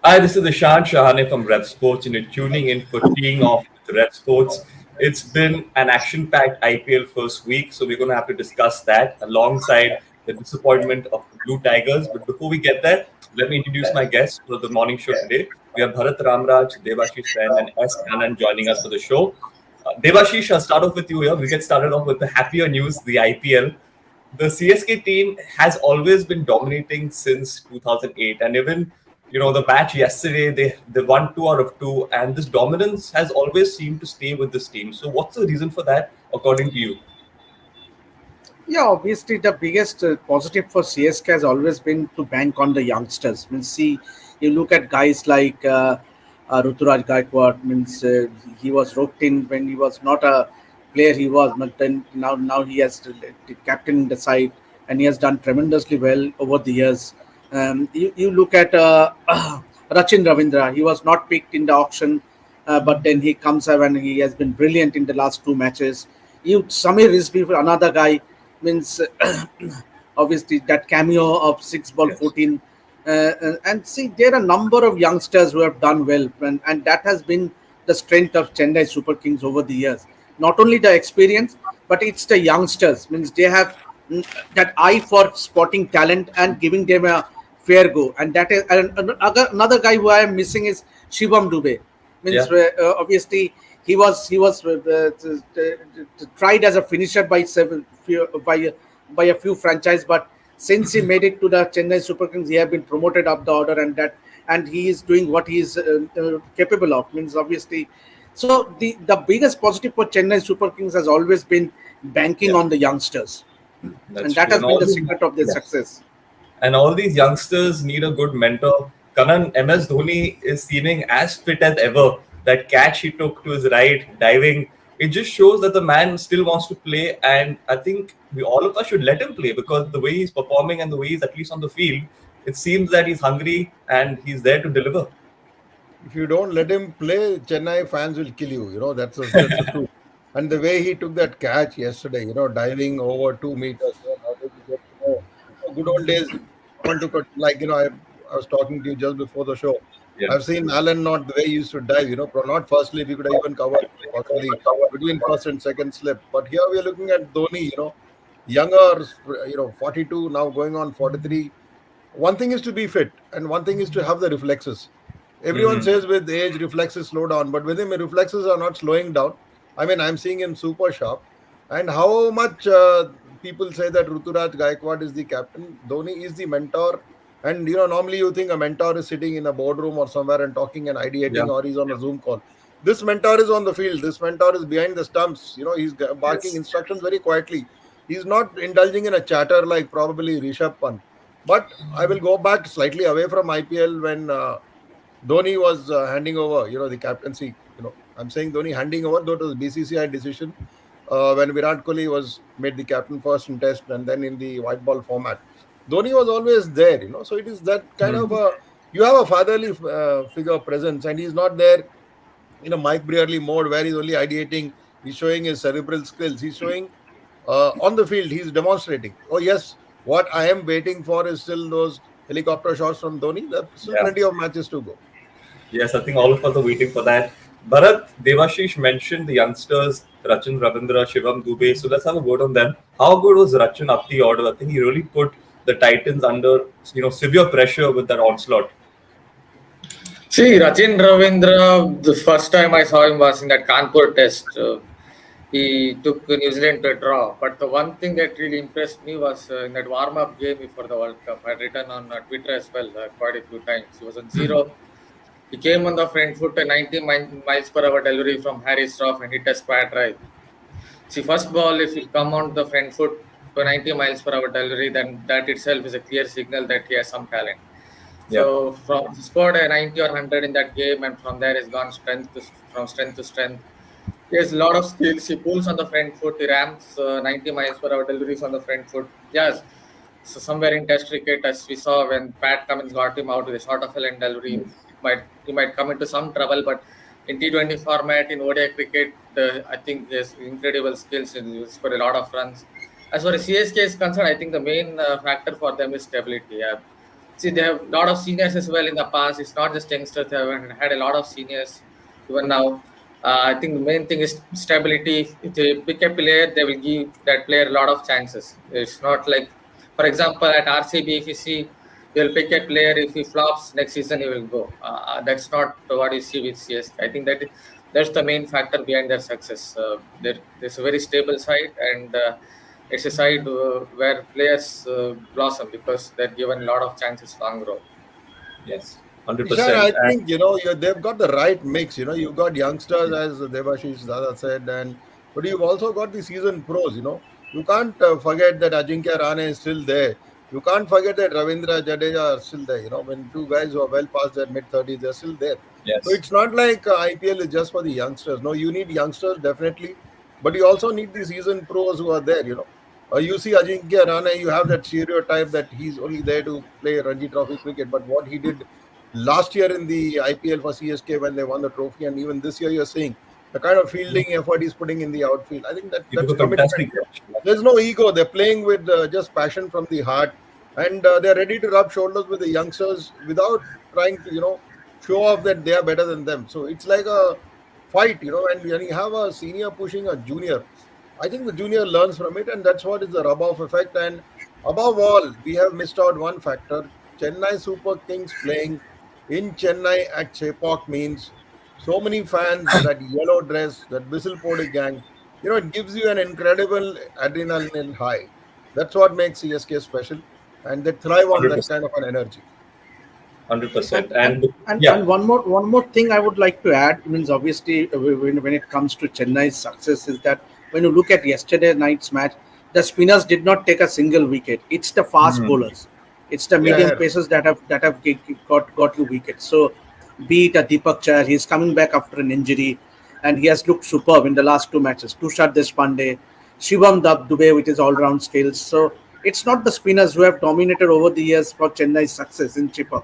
Hi, this is Ishan Shahane from RevSportz, and you're tuning in for Teeing Off with RevSportz. It's been an action-packed IPL first week, so we're going to have to discuss that alongside the disappointment of the Blue Tigers. But before we get there, let me introduce my guests for the morning show today. We have Bharat Ramraj, Devashish Sen, and S. Kannan joining us for the show. Devashish, I'll start off with you here. We get started off with the happier news, the IPL. The CSK team has always been dominating since 2008, and even the match yesterday they won 2 out of 2, and this dominance has always seemed to stay with this team. So, what's the reason for that, according to you? Yeah, obviously the biggest positive for CSK has always been to bank on the youngsters. Means see, you look at guys like Ruturaj Gaikwad. Means he was roped in when he was not a player. He was, but then now he has the captain in the side, and he has done tremendously well over the years. You look at Rachin Ravindra. He was not picked in the auction, but then he comes up and he has been brilliant in the last two matches. You Samir Rizvi, another guy, means obviously that cameo of 6 ball Yes. 14, and see there are a number of youngsters who have done well, and that has been the strength of Chennai Super Kings over the years. Not only the experience, but it's the youngsters. Means they have that eye for spotting talent and giving them a fair go. And that is and another guy who I am missing is Shivam Dubey. Means Yeah. obviously he was tried as a finisher by several by a few franchise, but since he made it to the Chennai Super Kings, he have been promoted up the order, and he is doing what he is capable of. Means obviously, so the biggest positive for Chennai Super Kings has always been banking Yeah. on the youngsters, and That's that true. has And been all the these, secret of their yes. success. And all these youngsters need a good mentor. Kanan, MS Dhoni is seeming as fit as ever. That catch he took to his right, diving, it just shows that the man still wants to play. And I think we all of us should let him play because the way he's performing and the way he's at least on the field, it seems that he's hungry and he's there to deliver. If you don't let him play, Chennai fans will kill you. That's the truth. And the way he took that catch yesterday, diving over 2 meters, how did he get to know? Good old days, someone took a, like, I was talking to you just before the show. Yeah. I've seen Alan not the way he used to dive, not first slip, he could have even covered possibly between first and second slip. But here we are looking at Dhoni, younger, 42, now going on 43. One thing is to be fit, and one thing is to have the reflexes. Everyone Hmm. says with age, reflexes slow down, but with him, reflexes are not slowing down. I mean, I'm seeing him super sharp. And how much people say that Ruturaj Gaikwad is the captain, Dhoni is the mentor. And normally you think a mentor is sitting in a boardroom or somewhere and talking and Yeah. ideating, or he's on a Zoom call. This mentor is on the field. This mentor is behind the stumps. He's barking Yes. instructions very quietly. He's not indulging in a chatter like probably Rishabh Pant. But I will go back slightly away from IPL when Dhoni was handing over, the captaincy. I'm saying Dhoni handing over, though it was BCCI decision when Virat Kohli was made the captain first in Test and then in the white ball format. Dhoni was always there, So it is that kind of Hmm. a you have a fatherly figure presence, and he's not there in a Mike Brearley mode where he's only ideating. He's showing his cerebral skills. He's showing on the field. He's demonstrating. Oh yes, what I am waiting for is still those helicopter shots from Dhoni. There's still Yeah. plenty of matches to go. Yes, I think all of us are waiting for that. Bharat, Devashish mentioned the youngsters, Rachin Ravindra, Shivam Dubey. So let's have a word on them. How good was Rachin up the order? I think he really put the Titans under severe pressure with that onslaught. See, Rachin Ravindra, the first time I saw him was in that Kanpur test. He took New Zealand to a draw. But the one thing that really impressed me was in that warm up game before the World Cup. I had written on Twitter as well quite a few times. He was on zero. He came on the front foot, a 90 miles per hour delivery from Harry Stroff and hit a square drive. See, first ball, if you come on the front foot to 90 miles per hour delivery, then that itself is a clear signal that he has some talent. Yeah. So from he scored a 90 or 100 in that game, and from there he's gone from strength to strength. He has a lot of skills. He pulls on the front foot. He rams 90 miles per hour deliveries on the front foot. Yes. So somewhere in Test cricket, as we saw when Pat Cummins got him out with a short of a length delivery, he might come into some trouble. But in T20 format, in ODI cricket, I think he has incredible skills and he's got a lot of runs. As far as CSK is concerned, I think the main factor for them is stability. Yeah. See, they have a lot of seniors as well in the past. It's not just youngsters. They have had a lot of seniors even now. I think the main thing is stability. If they pick a player, they will give that player a lot of chances. It's not like, for example, at RCB, if you see, they'll pick a player. If he flops next season, he will go. That's not what you see with CSK. I think that's the main factor behind their success. There's a very stable side, and it's a side where players blossom because they're given a lot of chances long road. Yes, Ishan, 100%. I think they've got the right mix. You've got youngsters, as Devashish Dada said, but you've also got the seasoned pros. You can't forget that Ajinkya Rane is still there. You can't forget that Ravindra Jadeja are still there. When two guys who are well past their mid-30s, they're still there. So Yes, it's not like IPL is just for the youngsters. No, you need youngsters definitely, but you also need the seasoned pros who are there. You see Ajinkya Rane, you have that stereotype that he's only there to play Ranji Trophy cricket, but what he did last year in the IPL for CSK when they won the trophy, and even this year you're seeing the kind of fielding effort he's putting in the outfield. I think he took that's a commitment. fantastic job. There's no ego. They're playing with just passion from the heart, and they're ready to rub shoulders with the youngsters without trying to show off that they are better than them. So it's like a fight, and when you have a senior pushing a junior, I think the junior learns from it, and that's what is the rub-off effect. And above all, we have missed out one factor. Chennai Super Kings playing in Chennai at Chepauk means so many fans, that yellow dress, that whistle podi gang, it gives you an incredible adrenaline high. That's what makes CSK special, and they thrive on that 100%. kind of an energy. Hundred And percent. and, And and, yeah, and one more thing I would like to add means obviously when it comes to Chennai's success is that when you look at yesterday night's match, the spinners did not take a single wicket. It's the fast Mhm. bowlers, it's the Yes, medium Yeah, pacers that have got you wickets. So be it a Deepak Chahar, he's coming back after an injury, and he has looked superb in the last two matches. Tushar Deshpande, Shivam Dubey with his all-round skills. So it's not the spinners who have dominated over the years for Chennai's success in Chipper,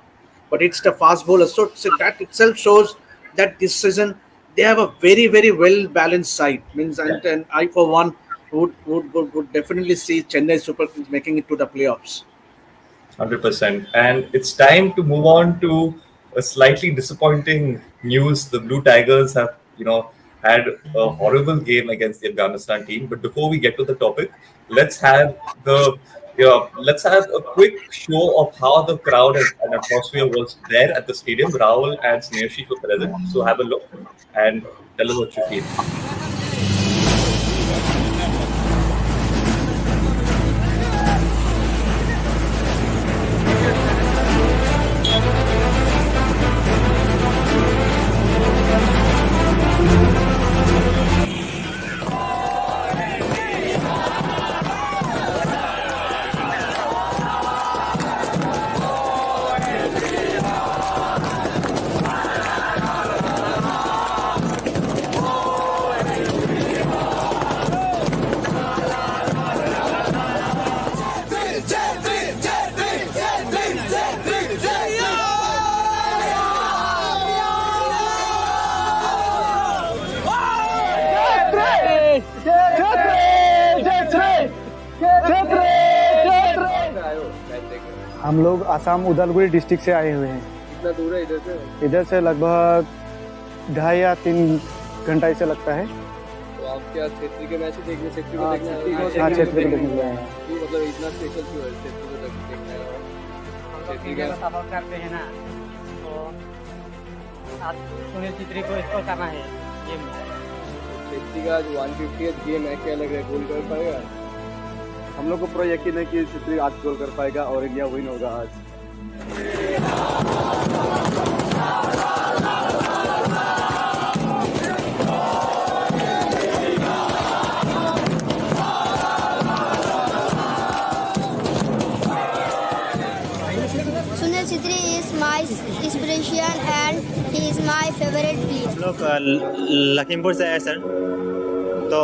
but it's the fast bowlers. So that itself shows that this season they have a very very well balanced side. Means yeah, and I for one would definitely see Chennai Super Kings making it to the playoffs. 100%. And it's time to move on to a slightly disappointing news. The Blue Tigers have, had a horrible game against the Afghanistan team. But before we get to the topic, let's have let's have a quick show of how the crowd and atmosphere was there at the stadium. Rahul and Snehashi were present, so have a look and tell us what you feel. हम लोग Assam Udalguri district से आए हुए हैं। कितना दूर है इधर से? इधर से लगभग 2.5 या 3 घंटा ऐसे लगता है। तो आप क्या क्षेत्र के मैच देखने, क्षेत्र को हाँ, देखने आए क्षेत्र हो? को- हाँ, क्षेत्र को देखने आए हैं। तो मतलब इतना स्पेशल क्यों है क्षेत्र को देखने आए हो? क्षेत्र का सपोर्ट करते हैं ना, तो आज सुनील छेत्री को इसको करना है गेम में। क्षेत्र का जो 150th गेम है, क्या लग रहा है गोल कर पाएगा? हम लोग को पूरा यकीन है कि छेत्री आज गोल कर पाएगा और इंडिया विन होगा आज। Sunil Chitri is my inspiration and he is my favorite player. हम लोग लखीमपुर से आए सर, तो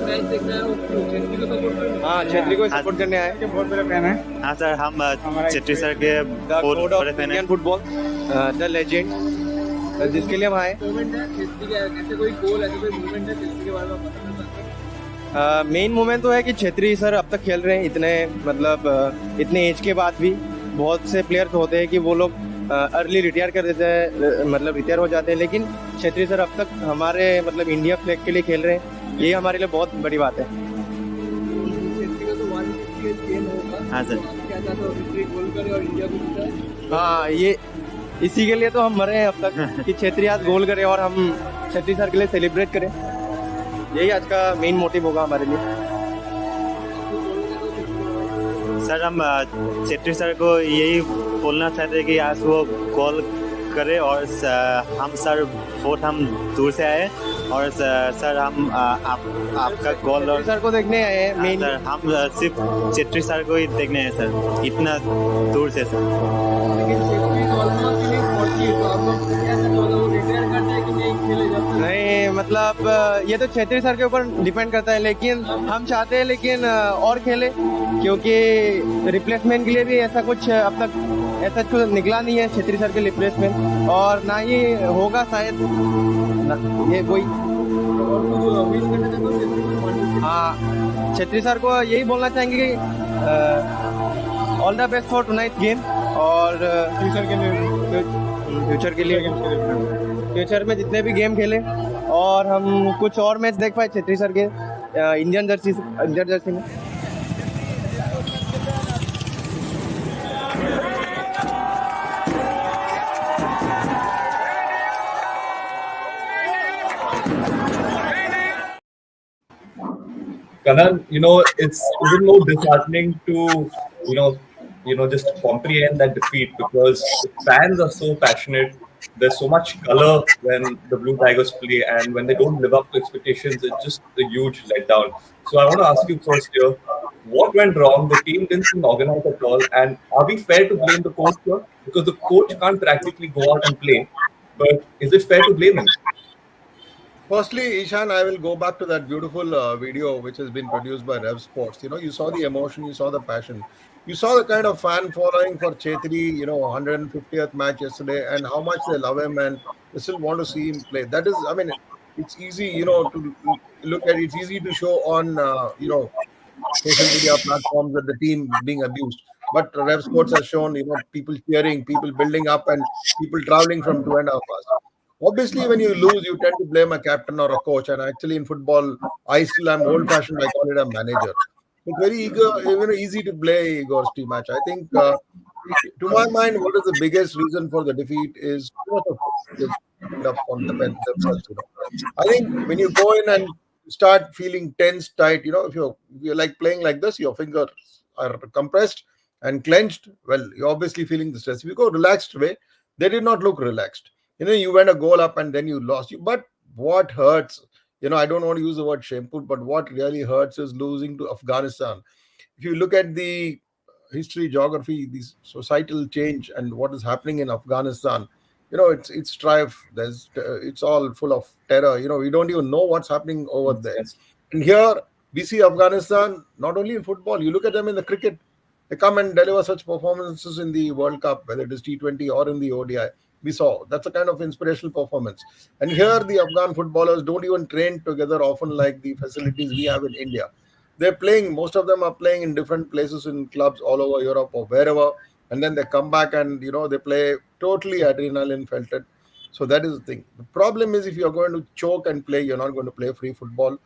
मैच देखना है वो क्षेत्र को सपोर्ट करना है? हाँ, छेत्री को सपोर्ट करने आए। बहुत बड़े फैन है। हाँ सर, हम छेत्री सर के बहुत बड़े फैन हैं। फुटबॉल द लेजेंड, जिसके लिए हम आए। मूवमेंट है क्षेत्र के, ऐसे कोई गोल, ऐसे कोई मूवमेंट है क्षेत्र के बारे में आप बता सकते हैं? मेन मोमेंट तो है कि छेत्री सर अब तक खेल रहे हैं इतने, मतलब इतने एज के बाद भी, बहुत से प्लेयर्स होते हैं कि वो लोग अर्ली रिटायर कर देते हैं, मतलब रिटायर हो जाते हैं, लेकिन छेत्री सर अब तक हमारे मतलब इंडिया फ्लैग के लिए खेल रहे हैं, ये हमारे लिए बहुत बड़ी बात है। छेत्री का तो 150 गेम होगा। हाँ सर। क्या चाहते हो विक्ट्री गोल करे और इंडिया को जिताए? हाँ, ये इसी के लिए तो हम मरे हैं अब तक कि छेत्री आज गोल करे और हम छेत्री सर के लिए सेलिब्रेट करें। यही आज का मेन मोटिव होगा हमारे लिए। सर हम छेत्री सर को यही बोलना चाहते हैं कि आज वो गोल करे और हम सर बहुत हम दूर से आए और सर हम आपका गोल और सर को देखने आए हैं मेन। सर हम सिर्फ छेत्री सर को ही देखने हैं सर, इतना दूर से सर। लेकिन छेत्री ऑलमोस्ट नहीं पहुंची, तो आप लोग कैसे वो रिटायर करते हैं कि नहीं खेले जाते? नहीं, मतलब ये तो छेत्री सर के ऊपर डिपेंड करता है, लेकिन हम चाहते हैं लेकिन और खेले, क्योंकि रिप्लेसमेंट के लिए भी ऐसा कुछ अब तक ऐसा कुछ निकला नहीं है छेत्री सर के रिप्लेसमेंट, और ना ही होगा शायद ये कोई। और कुछ अपील करना चाहते हो छेत्री को? हाँ, छेत्री सर को यही बोलना चाहेंगे कि all the best for tonight game, और फ्यूचर में जितने भी गेम खेले और हम कुछ और मैच देख पाए छेत्री सर के इंडियन जर्सी में। Kanan, it's even more disheartening to, just comprehend that defeat because the fans are so passionate. There's so much color when the Blue Tigers play, and when they don't live up to expectations, it's just a huge letdown. So I want to ask you first here, what went wrong? The team didn't seem organized at all, and are we fair to blame the coach here? Because the coach can't practically go out and play, but is it fair to blame him? Firstly, Ishan, I will go back to that beautiful video which has been produced by RevSportz. You saw the emotion, you saw the passion, you saw the kind of fan following for Chetri, 150th match yesterday, and how much they love him and they still want to see him play. That is, I mean, it's easy, to look at. It's easy to show on, social media platforms that the team is being abused. But RevSportz has shown, people cheering, people building up, and people traveling from 2.5 hours. Obviously, when you lose, you tend to blame a captain or a coach. And actually, in football, I still am old-fashioned. I call it a manager. It's very easy to play Igor's team match. I think, to my mind, what is the biggest reason for the defeat is too much of focus up on themselves. I think when you go in and start feeling tense, tight, if you're like playing like this, your fingers are compressed and clenched. Well, you're obviously feeling the stress. If you go relaxed way, they did not look relaxed. You went a goal up and then you lost. But what hurts, I don't want to use the word shameful, but what really hurts is losing to Afghanistan. If you look at the history, geography, the societal change and what is happening in Afghanistan, it's strife. It's all full of terror. We don't even know what's happening over there. Yes. And here we see Afghanistan not only in football. You look at them in the cricket. They come and deliver such performances in the World Cup, whether it is T20 or in the ODI. We saw that's a kind of inspirational performance. And here the Afghan footballers don't even train together often like the facilities we have in India. They're playing, most of them are playing in different places in clubs all over Europe or wherever, and then they come back and they play totally adrenaline felted. So that is the thing. The problem is if you're going to choke and play, you're not going to play free football.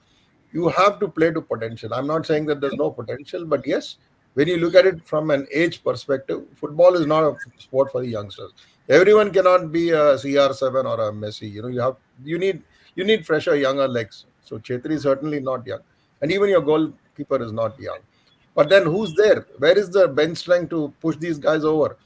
You have to play to potential. I'm not saying that there's no potential, but yes, when you look at it from an age perspective, football is not a sport for the youngsters. Everyone cannot be a CR7 or a Messi. You need fresher, younger legs. So Chetri is certainly not young, and even your goalkeeper is not young. But then who's there? Where is the bench strength to push these guys over?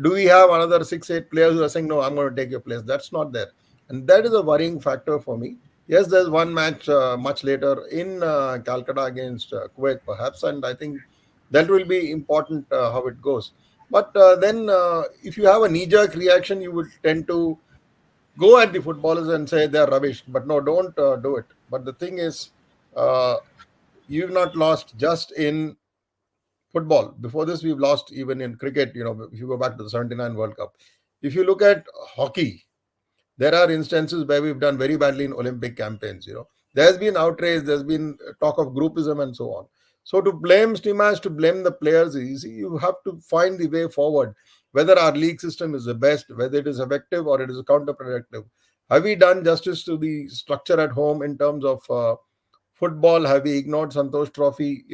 Do we have another 6-8 players who are saying, no, I'm going to take your place? That's not there. And that is a worrying factor for me. Yes, there's one match much later in Calcutta against Kuwait, perhaps. And I think that will be important how it goes. But then if you have a knee-jerk reaction, you would tend to go at the footballers and say they're rubbish. But no, don't do it. But the thing is, you've not lost just in football. Before this, we've lost even in cricket. If you go back to the 79 World Cup. If you look at hockey, there are instances where we've done very badly in Olympic campaigns. There's been outrage, there's been talk of groupism and so on. So to blame Stimash, to blame the players is easy. You have to find the way forward. Whether our league system is the best, whether it is effective or it is counterproductive. Have we done justice to the structure at home in terms of football? Have we ignored Santosh Trophy?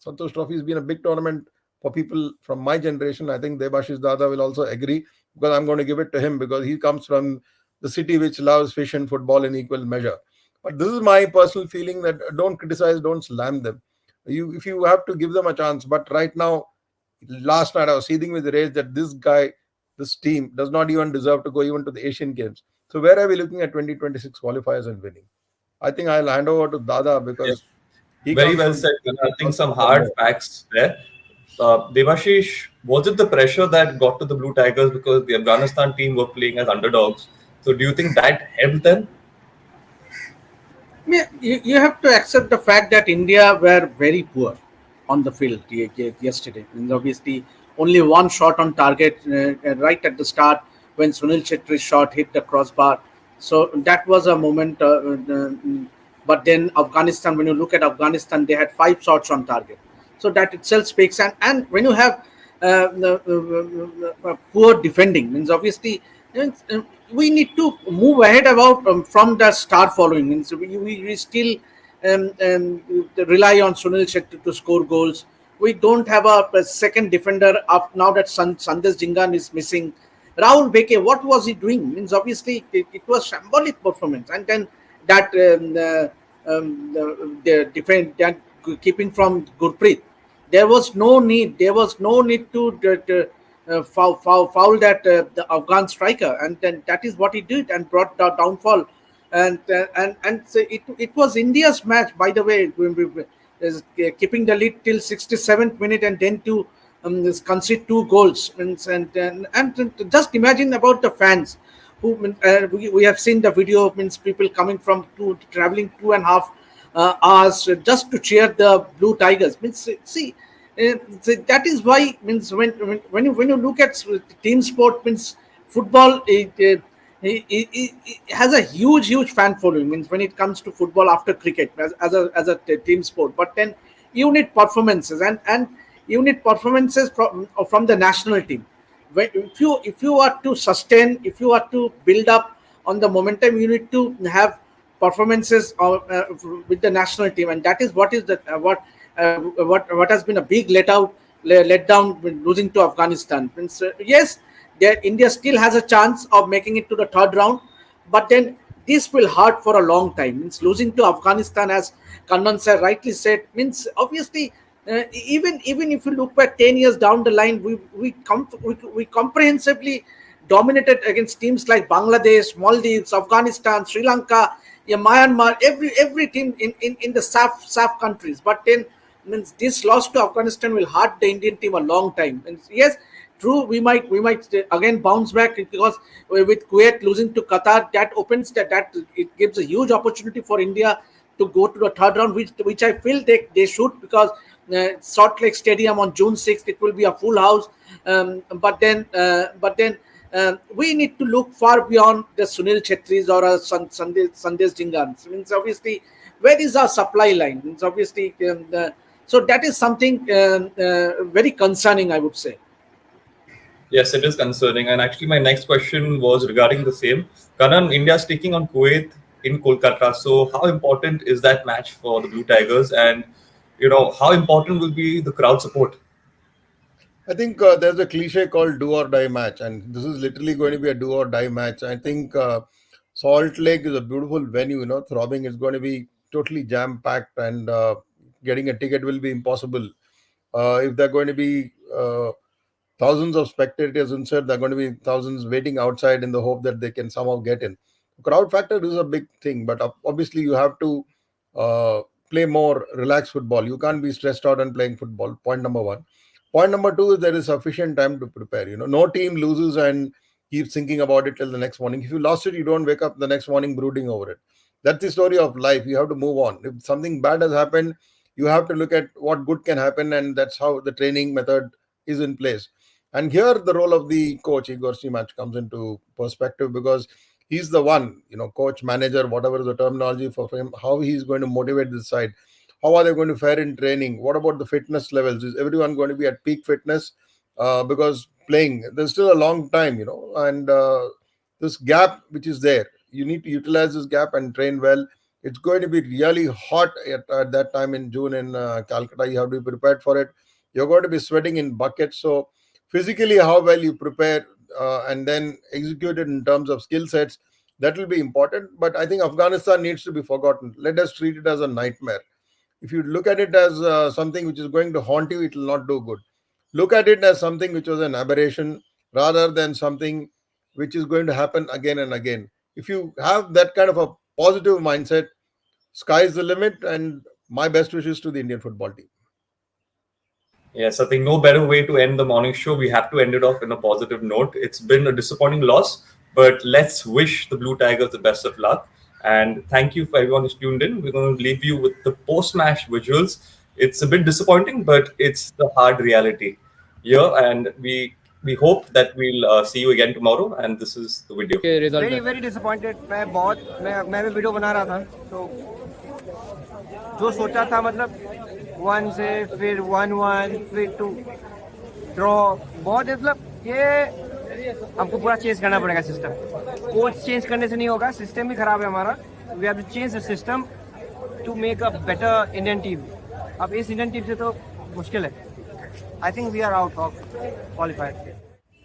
Santosh Trophy has been a big tournament for people from my generation. I think Debashish Dada will also agree, because I'm going to give it to him because he comes from the city which loves fish and football in equal measure. But this is my personal feeling that don't criticize, don't slam them. If you have to give them a chance. But right now, last night I was seething with rage that this guy, this team does not even deserve to go even to the Asian Games. So where are we looking at 2026 qualifiers and winning? I think I'll hand over to Dada Yeah. because he Very comes well from said. I think some hard facts there. Devashish, was it the pressure that got to the Blue Tigers because the Afghanistan team were playing as underdogs? So do you think that helped them? Yeah, you have to accept the fact that India were very poor on the field yesterday. And obviously, only one shot on target right at the start when Sunil Chetri's shot hit the crossbar. So that was a moment. But then Afghanistan, when you look at Afghanistan, they had five shots on target. So that itself speaks. And when you have poor defending, means obviously we need to move ahead about from the star following. Means we still rely on Sunil Shetty to score goals. We don't have a second defender up now that Sandesh Jingan is missing. Rahul Beke, what was he doing? Means obviously it was shambolic performance, and then that the defend that keeping from Gurpreet, there was no need. There was no need to foul that the Afghan striker, and then that is what he did and brought the downfall. And so it was India's match, by the way, is keeping the lead till 67th minute and then to concede two goals. And just imagine about the fans who we have seen the video, means people coming from traveling 2.5 hours just to cheer the Blue Tigers. Means see, so that is why, means when you look at team sport, means football, it has a huge fan following. Means when it comes to football after cricket as a team sport, but then you need performances and you need performances from the national team. If you are to sustain, if you are to build up on the momentum, you need to have performances with the national team, and that is what is the what has been a big let down when losing to Afghanistan. Means, yes, India still has a chance of making it to the third round, but then this will hurt for a long time. Means losing to Afghanistan, as Kannan sir rightly said, means obviously even if you look back 10 years down the line, we comprehensively dominated against teams like Bangladesh, Maldives, Afghanistan, Sri Lanka, yeah, Myanmar, every team in the SAF countries. But then, means this loss to Afghanistan will hurt the Indian team a long time. And yes, true, we might again bounce back, because with Kuwait losing to Qatar, that opens that it gives a huge opportunity for India to go to the third round, which I feel they should, because Salt Lake Stadium on June 6th, it will be a full house. But then we need to look far beyond the Sunil Chetris or Sandesh Jingans. Means obviously, where is our supply line? Means obviously, so that is something very concerning, I would say. Yes, it is concerning. And actually, my next question was regarding the same. Kanan, India is taking on Kuwait in Kolkata. So, how important is that match for the Blue Tigers? And, how important will be the crowd support? I think there's a cliche called do or die match, and this is literally going to be a do or die match. I think Salt Lake is a beautiful venue, throbbing. It's going to be totally jam packed, and getting a ticket will be impossible. If they're going to be thousands of spectators inside, there are going to be thousands waiting outside in the hope that they can somehow get in. Crowd factor is a big thing, but obviously you have to play more relaxed football. You can't be stressed out and playing football. Point number one. Point number two is there is sufficient time to prepare. No team loses and keeps thinking about it till the next morning. If you lost it, you don't wake up the next morning brooding over it. That's the story of life. You have to move on. If something bad has happened, you have to look at what good can happen, and that's how the training method is in place. And here the role of the coach, Igor Simach, comes into perspective, because he's the one, coach, manager, whatever is the terminology for him, how he's going to motivate this side, How are they going to fare in training? What about the fitness levels? Is everyone going to be at peak fitness? Because playing, there's still a long time, and this gap which is there, you need to utilize this gap and train well. It's going to be really hot at that time in June in Calcutta. You have to be prepared for it. You're going to be sweating in buckets. So physically, how well you prepare and then execute it in terms of skill sets, that will be important. But I think Afghanistan needs to be forgotten. Let us treat it as a nightmare. If you look at it as something which is going to haunt you, it will not do good. Look at it as something which was an aberration rather than something which is going to happen again and again. If you have that kind of a positive mindset, sky's the limit, and my best wishes to the Indian football team. Yes, I think no better way to end the morning show. We have to end it off in a positive note. It's been a disappointing loss, but let's wish the Blue Tigers the best of luck. And thank you for everyone who's tuned in. We're going to leave you with the post-match visuals. It's a bit disappointing, but it's the hard reality here. And we hope that we'll see you again tomorrow. And this is the video. Very disappointed. मैं भी video बना रहा था, तो जो सोचा था मतलब 1 से फिर 1-1 फिर 2 ड्रॉ, बहुत मतलब ये हमको पूरा चेंज करना पड़ेगा सिस्टम. कोच चेंज करने से नहीं होगा, सिस्टम भी खराब है हमारा. We have to change the system to make a better Indian team. अब इस इंडियन टीम से तो मुश्किल है. I think we are out of qualifier.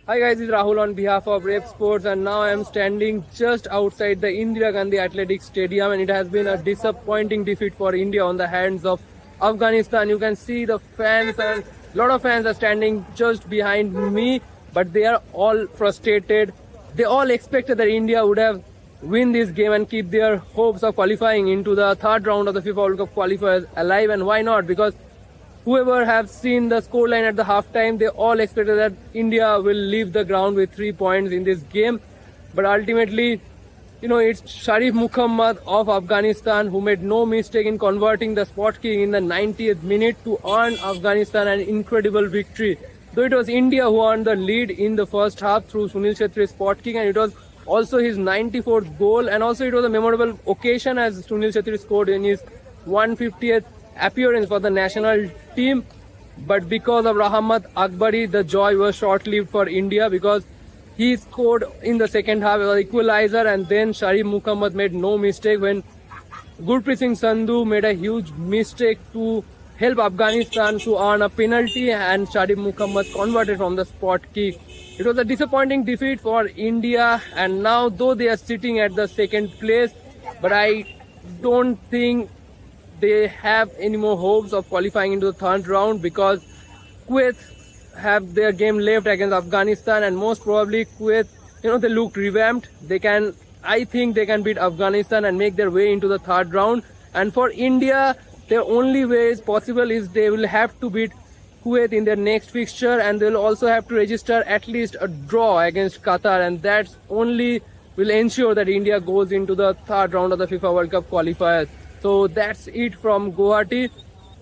Hi guys, this is Rahul on behalf of RevSportz, and now I am standing just outside the Indira Gandhi Athletic Stadium, and it has been a disappointing defeat for India on the hands of Afghanistan. You can see the fans, and a lot of fans are standing just behind me, but they are all frustrated. They all expected that India would have win this game and keep their hopes of qualifying into the third round of the FIFA World Cup qualifiers alive, and why not? Because whoever have seen the scoreline at the halftime, they all expected that India will leave the ground with 3 points in this game. But ultimately, it's Sharif Muhammad of Afghanistan who made no mistake in converting the spot kick in the 90th minute to earn Afghanistan an incredible victory. Though it was India who earned the lead in the first half through Sunil Chhetri's spot kick, and it was also his 94th goal, and also it was a memorable occasion as Sunil Chhetri scored in his 150th appearance for the national team. But because of Rahmat Akbari, the joy was short-lived for India, because he scored in the second half as an equalizer, and then Sharif Muhammad made no mistake when Gurpreet Singh Sandhu made a huge mistake to help Afghanistan to earn a penalty, and Sharif Muhammad converted from the spot kick. It was a disappointing defeat for India, and now though they are sitting at the second place, but I don't think they have any more hopes of qualifying into the third round, because Kuwait have their game left against Afghanistan, and most probably Kuwait, they look revamped. I think they can beat Afghanistan and make their way into the third round. And for India, their only way is possible is they will have to beat Kuwait in their next fixture, and they will also have to register at least a draw against Qatar, and that's only will ensure that India goes into the third round of the FIFA World Cup qualifiers. So that's it from Guwahati.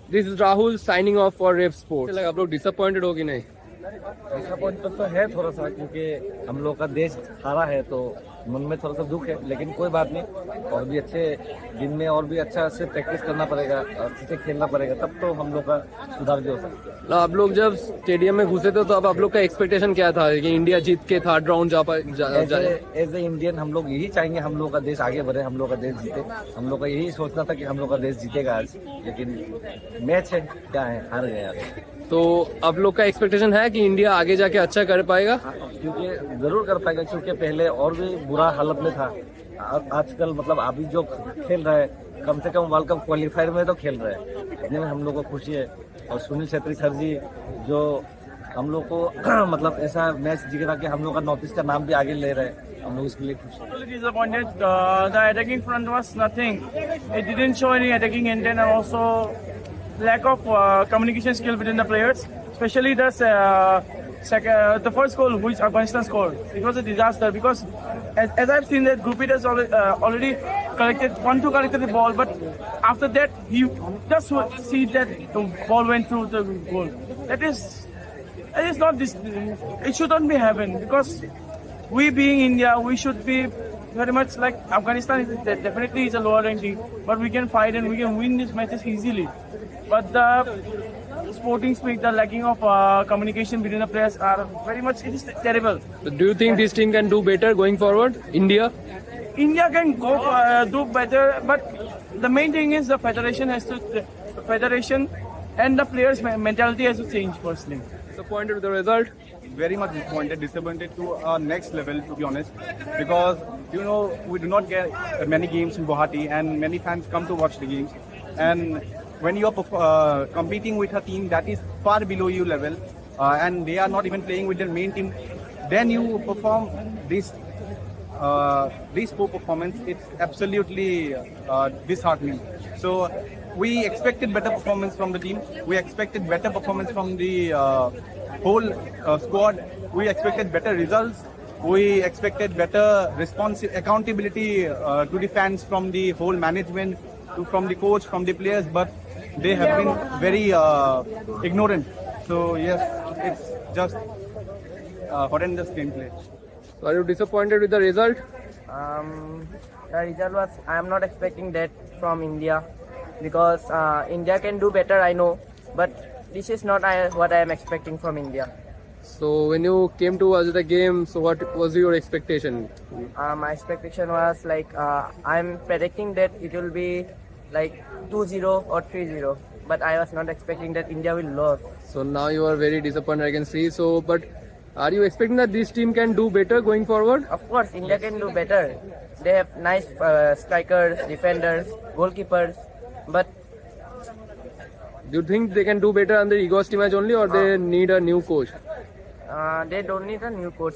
This is Rahul signing off for RevSportz. आप लोग disappointed हो कि नहीं? Disappointment तो है थोड़ा सा, क्योंकि हम लोग का देश हारा है तो मन में थोड़ा सा दुख है, लेकिन कोई बात नहीं. और भी अच्छे दिन में और भी अच्छा से प्रैक्टिस करना पड़ेगा, अच्छे से खेलना पड़ेगा, तब तो हम लोग का सुधार भी हो सकता है. आप लोग जब स्टेडियम में घुसे थे तो अब आप लोग का एक्सपेक्टेशन क्या था कि इंडिया जीत के थर्ड राउंड जाए? एज ए इंडियन हम लोग यही चाहेंगे, हम लोग का देश आगे बढ़े, हम लोग का देश जीते. हम लोग का यही सोचना था कि हम लोग का देश जीतेगा आज, लेकिन मैच है, क्या है, हार गया. तो अब लोग का एक्सपेक्टेशन है कि इंडिया आगे जाके अच्छा कर पाएगा, क्योंकि जरूर कर पाएगा, क्योंकि पहले और भी बुरा हालत में था. आजकल मतलब अभी जो खेल रहा है, कम से कम वर्ल्ड कप क्वालिफायर में तो खेल रहा है, इतने में हम लोग को खुशी है. और सुनील छेत्री सर जी जो हम लोग को मतलब ऐसा मैच जीता कि हम लोग का नॉर्थ ईस्ट का नाम भी आगे ले रहे हैं, हम लोग इसके लिए खुश हैं. Disappointed. The attacking front was nothing. It didn't show any attacking intent, and also lack of communication skill within the players, especially the first goal which Afghanistan scored. It was a disaster, because as I've seen that Gurpreet has already collected the ball, but after that he just see that the ball went through the goal. That is not this. It shouldn't be happen, because we being India, we should be very much like Afghanistan is definitely is a lower ranked team, but we can fight and we can win these matches easily. But the sporting spirit, the lacking of communication between the players are very much, it is terrible. So do you think this team can do better going forward? India? India can go do better, but the main thing is the federation and the players' mentality has to change firstly. Disappointed with the result? Very much disappointed to our next level, to be honest, because you know we do not get many games in Guwahati, and many fans come to watch the games. And when you are competing with a team that is far below you level, and they are not even playing with their main team, then you perform this poor performance. It's absolutely disheartening. So we expected better performance from the team. We expected better performance from the whole squad. We expected better results. We expected better accountability to the fans from the whole management, from the coach, from the players. But they have been very ignorant. So yes, it's just horrendous gameplay. Are you disappointed with the result? The result was, I am not expecting that from India, because India can do better, I know, but this is not what I am expecting from India. So when you came to watch the game, so what was your expectation? My expectation was like, I'm predicting that it will be like 2-0 or 3-0, but I was not expecting that India will lose. So now you are very disappointed, I can see. So, but are you expecting that this team can do better going forward? Of course, India can do better. They have nice strikers, defenders, goalkeepers, but do you think they can do better under Igor's team only, or they need a new coach? they don't need a new coach.